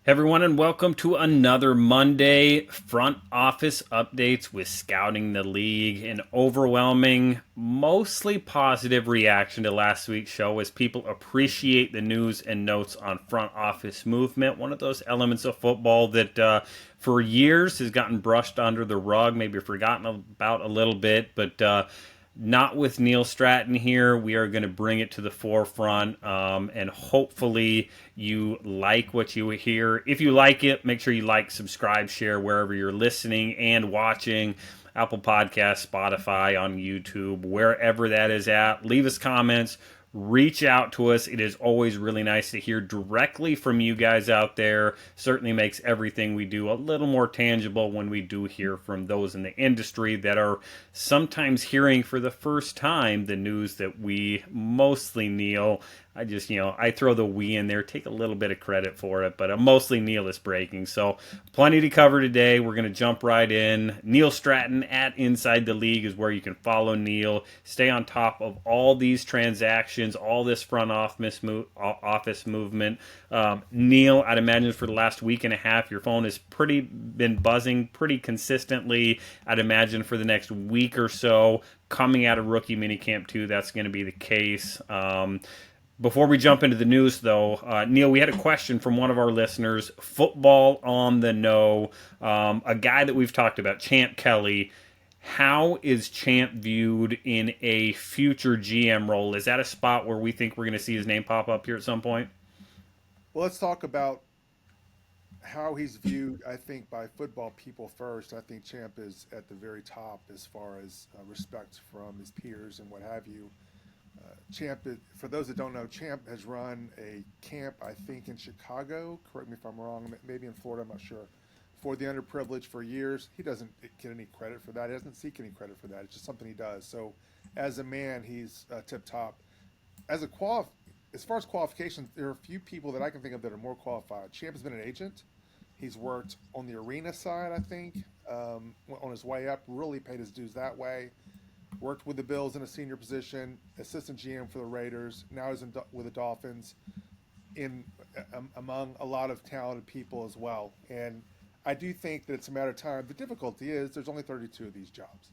Everyone, and welcome to another Monday front office updates with Scouting the League. An overwhelming, mostly positive reaction to last week's show as people appreciate the news and notes on front office movement. One of those elements of football that for years has gotten brushed under the rug, maybe forgotten about a little bit, but not with Neil Stratton here. We are going to bring it to the forefront, and hopefully you like what you hear. If you like it, make sure you like, subscribe, share wherever you're listening and watching. Apple Podcasts, Spotify, on YouTube, wherever that is at. Leave us comments. Reach out to us. It is always really nice to hear directly from you guys out there. Certainly makes everything we do a little more tangible when we do hear from those in the industry that are sometimes hearing for the first time the news that we mostly Neil. I throw the we in there, take a little bit of credit for it, but mostly Neil is breaking. So plenty to cover today. We're going to jump right in. Neil Stratton at Inside the League is where you can follow Neil. Stay on top of all these transactions, all this front office movement. Neil, I'd imagine for the last week and a half, your phone has been buzzing pretty consistently. I'd imagine for the next week or so, coming out of rookie minicamp 2, that's going to be the case. Before we jump into the news, though, Neil, we had a question from one of our listeners, Football on the Know, a guy that we've talked about, Champ Kelly. How is Champ viewed in a future GM role? Is that a spot where we think we're going to see his name pop up here at some point? Well, let's talk about how he's viewed, I think, by football people first. I think Champ is at the very top as far as respect from his peers and what have you. For those that don't know, Champ has run a camp, I think, in Chicago. Correct me if I'm wrong, maybe in Florida, I'm not sure. For the underprivileged for years. He doesn't get any credit for that. He doesn't seek any credit for that. It's just something he does. So, as a man, he's tip top. As a as far as qualifications, there are a few people that I can think of that are more qualified. Champ has been an agent. He's worked on the arena side, I think, on his way up. Really paid his dues that way. Worked with the Bills in a senior position, assistant GM for the Raiders. Now he's with the Dolphins, in among a lot of talented people as well. And I do think that it's a matter of time. The difficulty is there's only 32 of these jobs,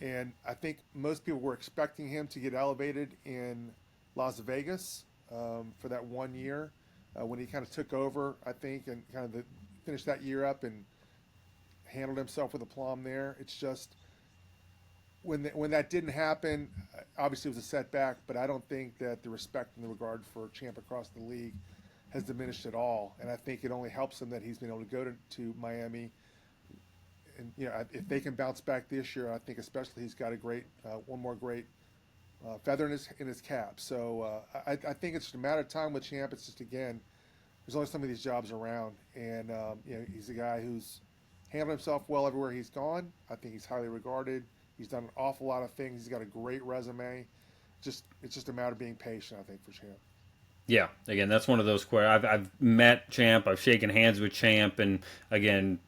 and I think most people were expecting him to get elevated in Las Vegas for that 1 year when he kind of took over, I think, and kind of finished that year up and handled himself with aplomb there. It's just when that didn't happen, obviously it was a setback, but I don't think that the respect and the regard for Champ across the league has diminished at all. And I think it only helps him that he's been able to go to Miami. And if they can bounce back this year, I think especially he's got a great one more great feather in his cap. So I think it's just a matter of time with Champ. It's just, again, there's only some of these jobs around, and he's a guy who's handled himself well everywhere he's gone. I think he's highly regarded. He's done an awful lot of things. He's got a great resume. It's just a matter of being patient, I think, for Champ. Yeah, again, that's one of those where I've met Champ, I've shaken hands with Champ, and again,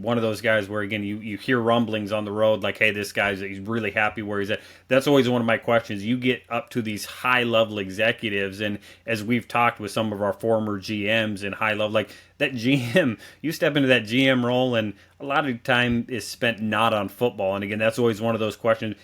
one of those guys where again you hear rumblings on the road like, hey, this guy's he's really happy where he's at. That's always one of my questions. You get up to these high level executives, and as we've talked with some of our former GMs and high level, like that GM, you step into that GM role, and a lot of time is spent not on football. And again, that's always one of those questions.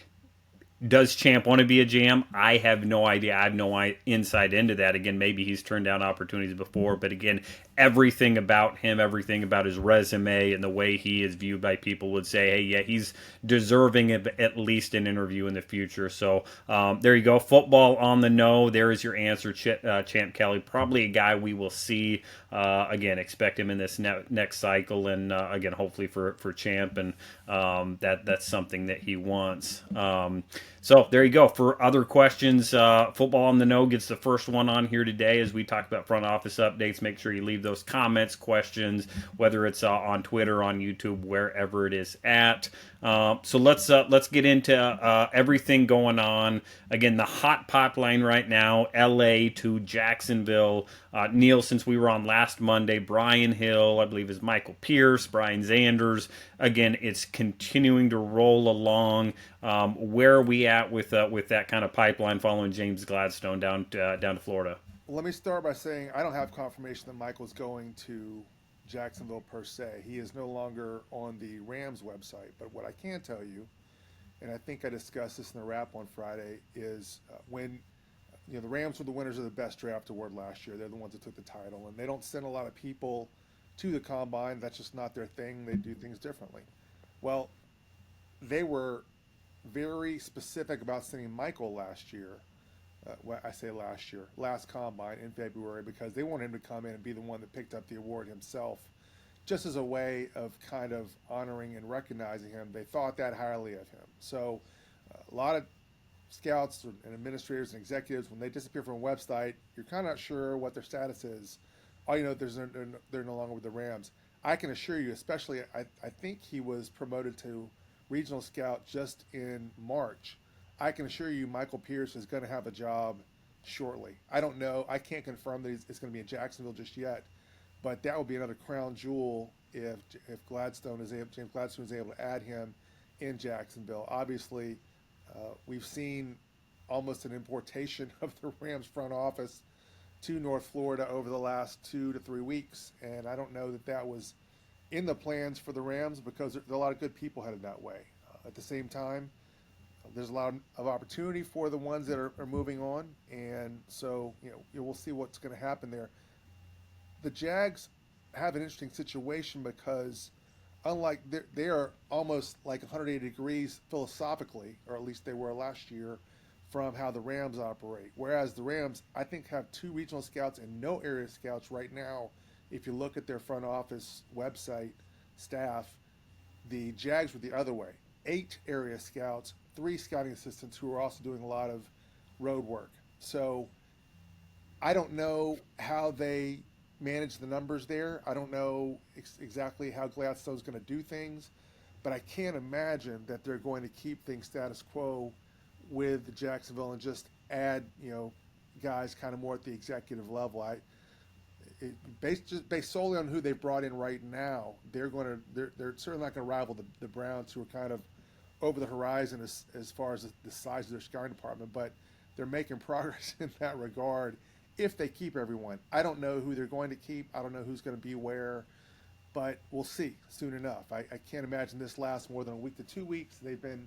Does Champ want to be a GM? I have no idea. I have no insight into that. Again, maybe he's turned down opportunities before, but again, everything about him, everything about his resume and the way he is viewed by people would say, hey, yeah, he's deserving of at least an interview in the future. So there you go. Football on the Know. There is your answer, Champ Kelly. Probably a guy we will see. Again, expect him in this next cycle, and again, hopefully for Champ, and that's something that he wants. So there you go. For other questions, Football on the Know gets the first one on here today as we talk about front office updates. Make sure you leave those comments, questions, whether it's on Twitter, on YouTube, wherever it is at. So let's get into everything going on. Again, the hot pipeline right now, LA to Jacksonville. Neil, since we were on last Monday, Brian Hill, I believe is Michael Pierce, Brian Zanders. Again, it's continuing to roll along. Where are we at with that kind of pipeline following James Gladstone down to Florida? Let me start by saying I don't have confirmation that Michael's going to Jacksonville per se. He is no longer on the Rams website. But what I can tell you, and I think I discussed this in the wrap on Friday, is when the Rams were the winners of the best draft award last year. They're the ones that took the title, and they don't send a lot of people to the combine. That's just not their thing. They do things differently. Well, they were very specific about sending Michael last year. Well, I say last year, last combine in February, because they wanted him to come in and be the one that picked up the award himself, just as a way of kind of honoring and recognizing him. They thought that highly of him. So a lot of scouts and administrators and executives, when they disappear from a website, you're kind of not sure what their status is. All you know, they're no longer with the Rams. I can assure you, especially, I think he was promoted to regional scout just in March. I can assure you, Michael Pierce is going to have a job shortly. I don't know. I can't confirm that it's going to be in Jacksonville just yet, but that would be another crown jewel if James Gladstone is able to add him in Jacksonville. Obviously, we've seen almost an importation of the Rams front office to North Florida over the last 2 to 3 weeks, and I don't know that that was in the plans for the Rams, because there are a lot of good people headed that way. At the same time, there's a lot of opportunity for the ones that are moving on, and so we'll see what's going to happen there. The Jags have an interesting situation because, unlike they are almost like 180 degrees philosophically, or at least they were last year, from how the Rams operate. Whereas the Rams, I think, have two regional scouts and no area scouts right now. If you look at their front office website staff, the Jags were the other way. 8 area scouts, 3 scouting assistants who are also doing a lot of road work. So I don't know how they manage the numbers there. I don't know exactly how Gladstone's going to do things, but I can't imagine that they're going to keep things status quo with Jacksonville and just add, guys kind of more at the executive level. Based solely on who they've brought in right now, they're certainly not going to rival the Browns, who are kind of over the horizon as far as the size of their scouting department, but they're making progress in that regard if they keep everyone. I don't know who they're going to keep. I don't know who's going to be where, but we'll see soon enough. I can't imagine this lasts more than a week to 2 weeks. They've been,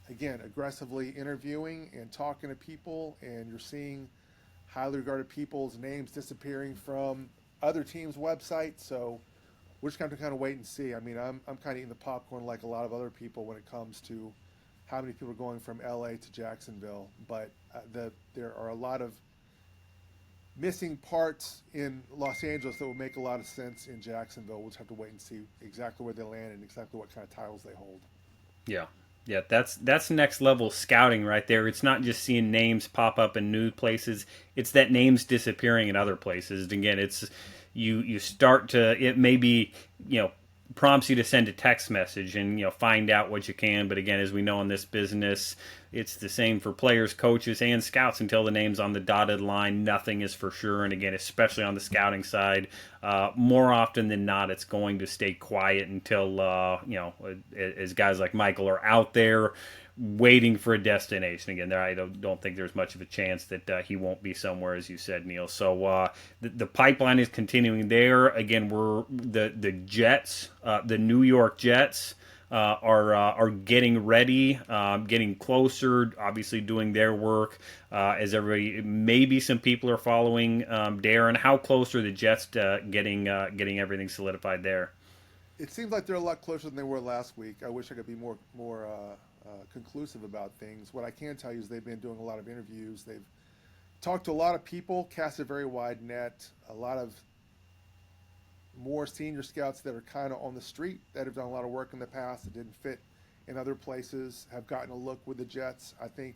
again, aggressively interviewing and talking to people, and you're seeing highly regarded people's names disappearing from other teams' websites. So we're just going to kind of wait and see. I mean, I'm kind of eating the popcorn like a lot of other people when it comes to how many people are going from LA to Jacksonville. But there are a lot of missing parts in Los Angeles that will make a lot of sense in Jacksonville. We'll just have to wait and see exactly where they land and exactly what kind of titles they hold. Yeah. Yeah, that's next level scouting right there. It's not just seeing names pop up in new places. It's that names disappearing in other places. And again, it's you start to, it maybe, prompts you to send a text message and find out what you can. But again, as we know in this business, it's the same for players, coaches, and scouts. Until the name's on the dotted line, nothing is for sure. And again, especially on the scouting side, more often than not, it's going to stay quiet until as guys like Michael are out there waiting for a destination. Again, there I don't think there's much of a chance that he won't be somewhere, as you said, Neil. So the pipeline is continuing there. Again, we're the Jets, the New York Jets. Are getting ready, getting closer, obviously doing their work. As everybody, maybe some people are following Darren. How close are the Jets to getting everything solidified there? It seems like they're a lot closer than they were last week. I wish I could be more conclusive about things. What I can tell you is they've been doing a lot of interviews. They've talked to a lot of people, cast a very wide net. A lot of more senior scouts that are kind of on the street that have done a lot of work in the past that didn't fit in other places have gotten a look with the Jets. I think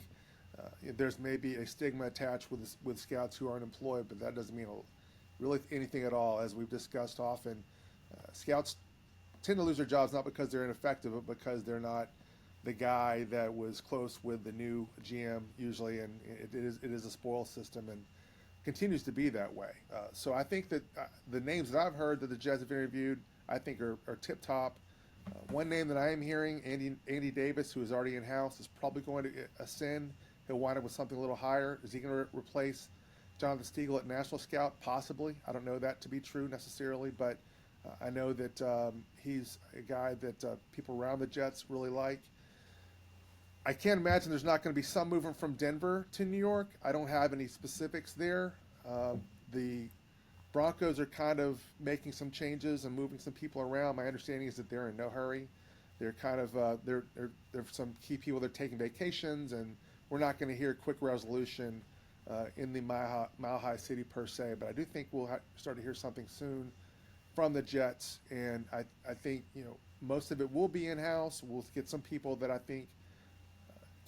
there's maybe a stigma attached with scouts who aren't employed, but that doesn't mean really anything at all. As we've discussed often, scouts tend to lose their jobs not because they're ineffective, but because they're not the guy that was close with the new GM usually, and it is a spoil system and continues to be that way. So I think that the names that I've heard that the Jets have interviewed, I think are tip top. One name that I am hearing, Andy Davis, who is already in house, is probably going to ascend. He'll wind up with something a little higher. Is he going to replace Jonathan Stiegel at National Scout? Possibly. I don't know that to be true necessarily, but I know that he's a guy that people around the Jets really like. I can't imagine there's not going to be some movement from Denver to New York. I don't have any specifics there. The Broncos are kind of making some changes and moving some people around. My understanding is that they're in no hurry. They're kind of there some key people that are taking vacations, and we're not going to hear a quick resolution in the Mile High City per se. But I do think we'll start to hear something soon from the Jets, and I think most of it will be in house. We'll get some people that I think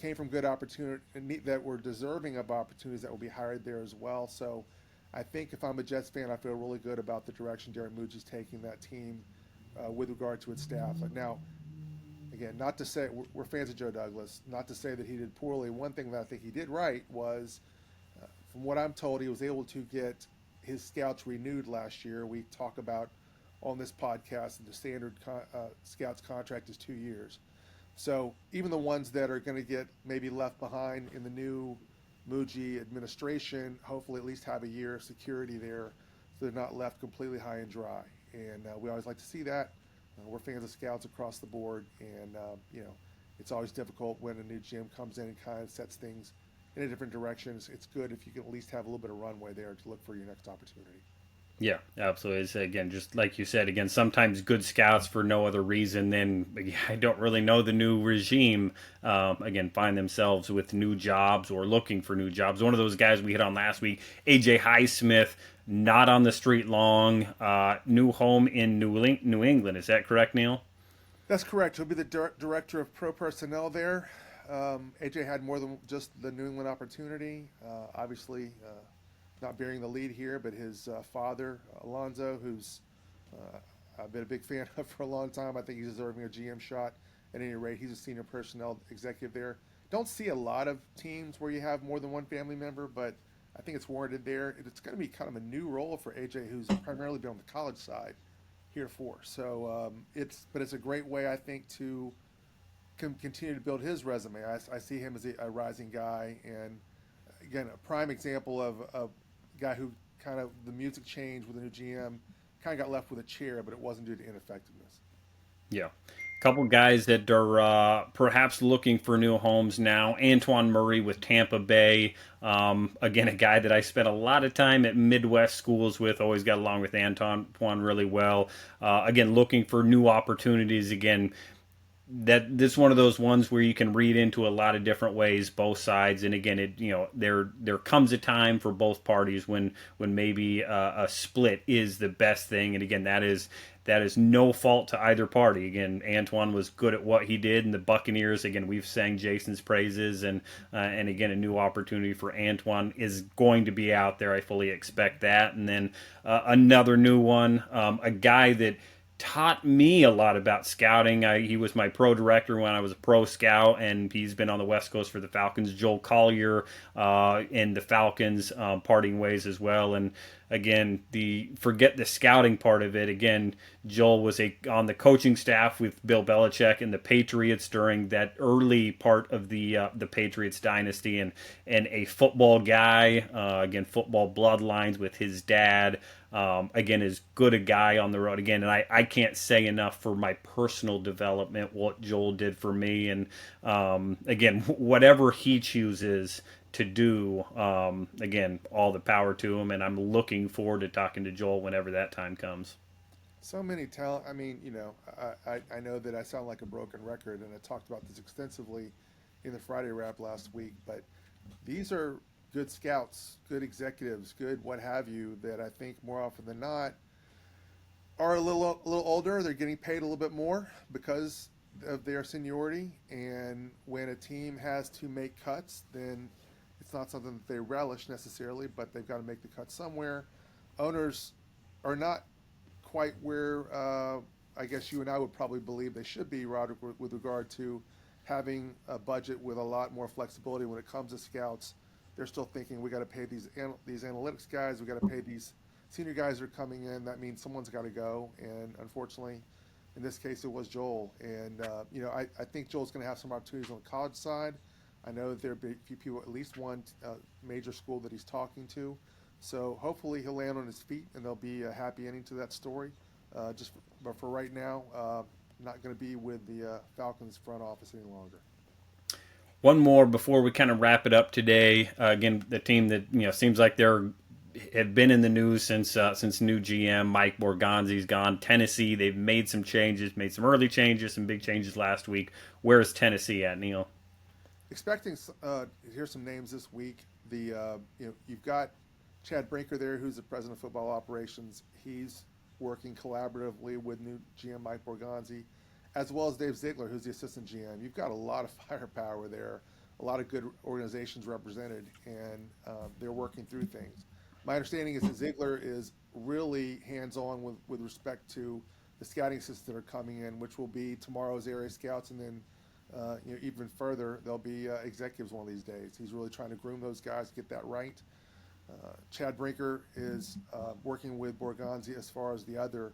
came from good opportunity that were deserving of opportunities that will be hired there as well. So I think if I'm a Jets fan, I feel really good about the direction Darren Muji's taking that team with regard to its staff. Now, again, not to say we're fans of Joe Douglas, not to say that he did poorly. One thing that I think he did right was, from what I'm told, he was able to get his scouts renewed last year. We talk about on this podcast that the standard scouts contract is 2 years. So even the ones that are going to get maybe left behind in the new Muji administration, hopefully at least have a year of security there, so they're not left completely high and dry. And we always like to see that. We're fans of scouts across the board, and it's always difficult when a new GM comes in and kind of sets things in a different direction. It's good if you can at least have a little bit of runway there to look for your next opportunity. Yeah, absolutely. It's, again, just like you said, again, sometimes good scouts for no other reason than I don't really know the new regime. Again, find themselves with new jobs or looking for new jobs. One of those guys we hit on last week, AJ Highsmith, not on the street long, new home in New England. Is that correct, Neil? That's correct. He'll be the director of pro personnel there. AJ had more than just the New England opportunity. Obviously, not bearing the lead here, but his father, Alonzo, who's I've been a big fan of for a long time. I think he's deserving a GM shot. At any rate, he's a senior personnel executive there. Don't see a lot of teams where you have more than one family member, but I think it's warranted there. It's going to be kind of a new role for AJ, who's primarily been on the college side heretofore. So it's a great way, I think, to continue to build his resume. I see him as a rising guy, and again, a prime example of a guy who kind of the music changed with a new GM, kind of got left with a chair, but it wasn't due to ineffectiveness. Yeah. Couple guys that are perhaps looking for new homes now. Antoine Murray with Tampa Bay. Again, a guy that I spent a lot of time at Midwest schools with. Always got along with Antoine really well. Again, looking for new opportunities. Again, that this is one of those ones where you can read into a lot of different ways, both sides. And again, there comes a time for both parties when maybe a split is the best thing. And again, that is no fault to either party. Again, Antoine was good at what he did, and the Buccaneers. Again, we've sang Jason's praises, and again, a new opportunity for Antoine is going to be out there. I fully expect that. And then another new one, a guy that taught me a lot about scouting. He was my pro director when I was a pro scout, and he's been on the West Coast for the Falcons. Joel Collier and the Falcons parting ways as well. And again, forget the scouting part of it. Again, Joel was on the coaching staff with Bill Belichick and the Patriots during that early part of the Patriots dynasty, and a football guy. Again, football bloodlines with his dad. Again, is good a guy on the road. Again, and I can't say enough for my personal development what Joel did for me. And again, whatever he chooses to do, again, all the power to him. And I'm looking forward to talking to Joel whenever that time comes. So many talent. I mean, I know that I sound like a broken record, and I talked about this extensively in the Friday wrap last week, but these are good scouts, good executives, good what have you, that I think more often than not are a little older. They're getting paid a little bit more because of their seniority, and when a team has to make cuts, then it's not something that they relish necessarily, but they've got to make the cut somewhere. Owners are not quite where I guess you and I would probably believe they should be, Rodrik, with regard to having a budget with a lot more flexibility when it comes to scouts. They're still thinking we got to pay these analytics guys, we got to pay these senior guys that are coming in. That means someone's got to go, and unfortunately, in this case, it was Joel. And I think Joel's going to have some opportunities on the college side. I know that there are a few people, at least one major school that he's talking to. So hopefully he'll land on his feet, and there'll be a happy ending to that story. But for right now, not going to be with the Falcons front office any longer. One more before we kind of wrap it up today. Again, the team that seems like they're have been in the news since new GM Mike Borgonzi's gone. Tennessee, they've made some changes, made some early changes, some big changes last week. Where is Tennessee at, Neil? Expecting here's some names this week. You've got Chad Brinker there, who's the president of football operations. He's working collaboratively with new GM Mike Borgonzi, as well as Dave Ziegler, who's the assistant GM. You've got a lot of firepower there, a lot of good organizations represented, and they're working through things. My understanding is that Ziegler is really hands-on with respect to the scouting systems that are coming in, which will be tomorrow's area scouts, and then even further, there'll be executives one of these days. He's really trying to groom those guys, get that right. Chad Brinker is working with Borgonzi as far as the other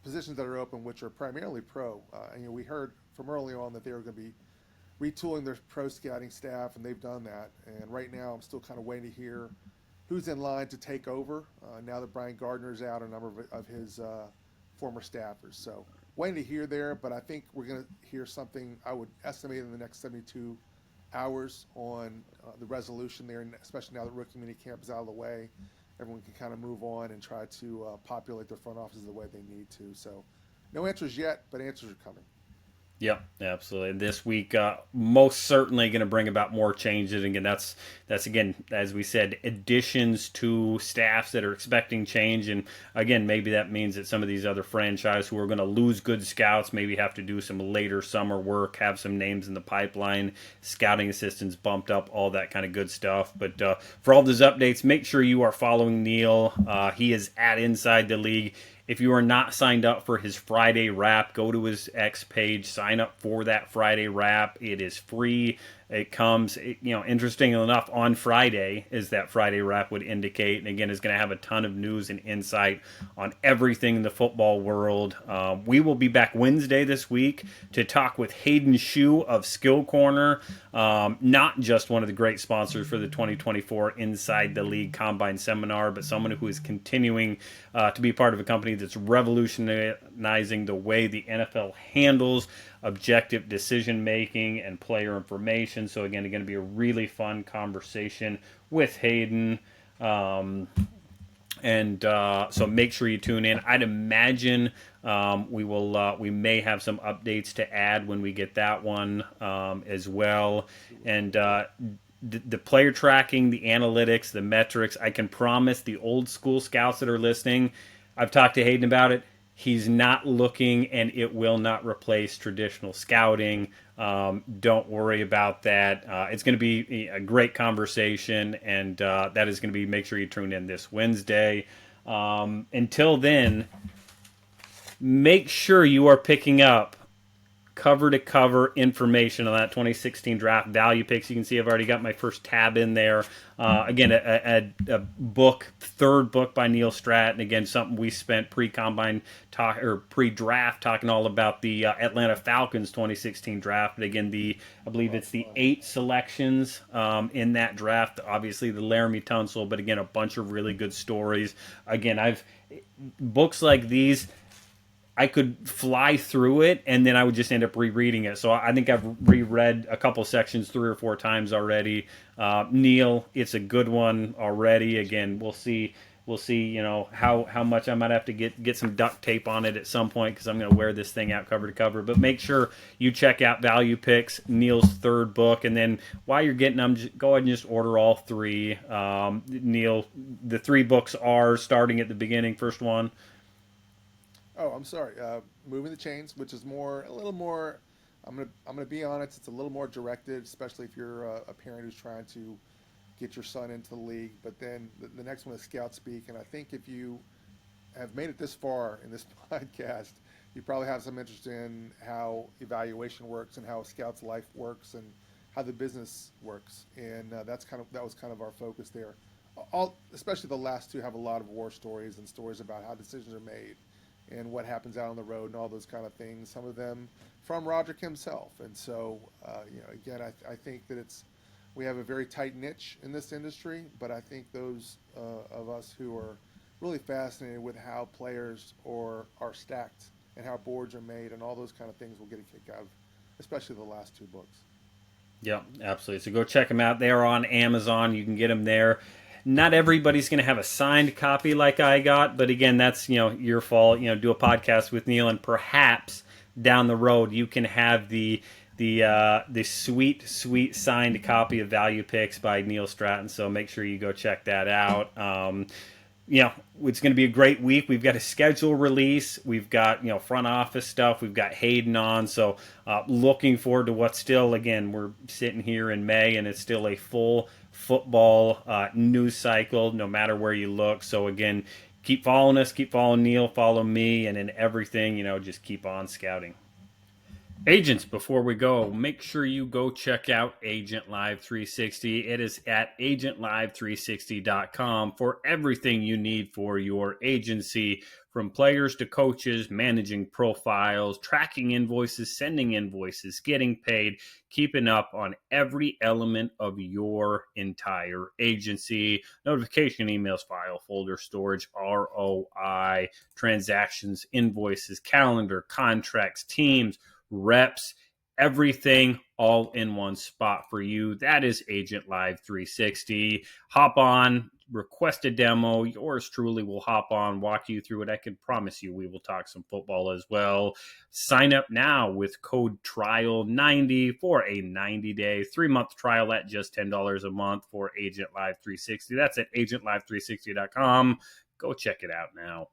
positions that are open, which are primarily pro. We heard from early on that they were going to be retooling their pro scouting staff, and they've done that. And right now, I'm still kind of waiting to hear who's in line to take over now that Brian Gardner's out, a number of his former staffers. So waiting to hear there, but I think we're going to hear something, I would estimate, in the next 72 hours on the resolution there, and especially now that rookie mini camp is out of the way, everyone can kind of move on and try to populate their front offices the way they need to. So no answers yet, but answers are coming. Yep, absolutely. This week, most certainly going to bring about more changes. Again, that's again, as we said, additions to staffs that are expecting change, and again, maybe that means that some of these other franchises who are going to lose good scouts maybe have to do some later summer work, have some names in the pipeline, scouting assistants bumped up, all that kind of good stuff. But for all those updates, make sure you are following Neil. He is at Inside the League. If you are not signed up for his Friday wrap, go to his X page, sign up for that Friday wrap. It is free. It comes, interesting enough, on Friday, as that Friday wrap would indicate. And again, is going to have a ton of news and insight on everything in the football world. We will be back Wednesday this week to talk with Hayden Shue of Skill Corner, not just one of the great sponsors for the 2024 Inside the League Combine Seminar, but someone who is continuing to be part of a company that's revolutionizing the way the NFL handles objective decision making and player information. So again, it's going to be a really fun conversation with Hayden. So make sure you tune in. I'd imagine we may have some updates to add when we get that one as well. And the player tracking, the analytics, the metrics, I can promise the old school scouts that are listening, I've talked to Hayden about it. He's not looking, and it will not replace traditional scouting. Don't worry about that. It's going to be a great conversation, and that is going to be, make sure you tune in this Wednesday. Until then, make sure you are picking up cover-to-cover information on that 2016 draft value picks. You can see I've already got my first tab in there. Again, a book, third book by Neil Stratton. Again, something we spent pre-combine pre-draft talking all about the Atlanta Falcons 2016 draft. But again, I believe it's the 8 selections in that draft. Obviously, the Laramie Tunsil, but again, a bunch of really good stories. Again, books like these, I could fly through it, and then I would just end up rereading it. So I think I've reread a couple sections 3 or 4 times already. Neil, it's a good one already. Again, we'll see. How much I might have to get some duct tape on it at some point, because I'm going to wear this thing out cover to cover. But make sure you check out Value Picks, Neil's third book, and then while you're getting them, go ahead and just order all 3. Neil, the 3 books are starting at the beginning. First one. Oh, I'm sorry. Moving the Chains, which is a little more. I'm gonna be honest. It's a little more directed, especially if you're a parent who's trying to get your son into the league. But then the next one is Scout Speak, and I think if you have made it this far in this podcast, you probably have some interest in how evaluation works and how a scout's life works and how the business works. And that was kind of our focus there. Especially the last 2 have a lot of war stories and stories about how decisions are made and what happens out on the road and all those kind of things, some of them from Rodrik himself. And so, again, I think that we have a very tight niche in this industry, but I think those of us who are really fascinated with how players are stacked and how boards are made and all those kind of things. We'll get a kick out of, especially the last two books. Yeah, absolutely. So go check them out. They are on Amazon. You can get them there. Not everybody's going to have a signed copy like I got, but again, that's your fault. Do a podcast with Neil, and perhaps down the road you can have the sweet signed copy of Value Picks by Neil Stratton. So make sure you go check that out. It's going to be a great week. We've got a schedule release. We've got, front office stuff. We've got Hayden on. So looking forward to what's still, again, we're sitting here in May and it's still a full football news cycle, no matter where you look. So again, keep following us, keep following Neil, follow me, and in everything, just keep on scouting. Agents, before we go, make sure you go check out Agent Live 360. It is at agentlive360.com for everything you need for your agency, from players to coaches, managing profiles, tracking invoices, sending invoices, getting paid, keeping up on every element of your entire agency. Notification emails, file folder storage, ROI, transactions, invoices, calendar, contracts, teams, reps, everything all in one spot for you. That is Agent Live 360. Hop on, request a demo. Yours truly will hop on, walk you through it. I can promise you we will talk some football as well. Sign up now with code TRIAL90 for a 90-day, 3-month trial at just $10 a month for Agent Live 360. That's at agentlive360.com. Go check it out now.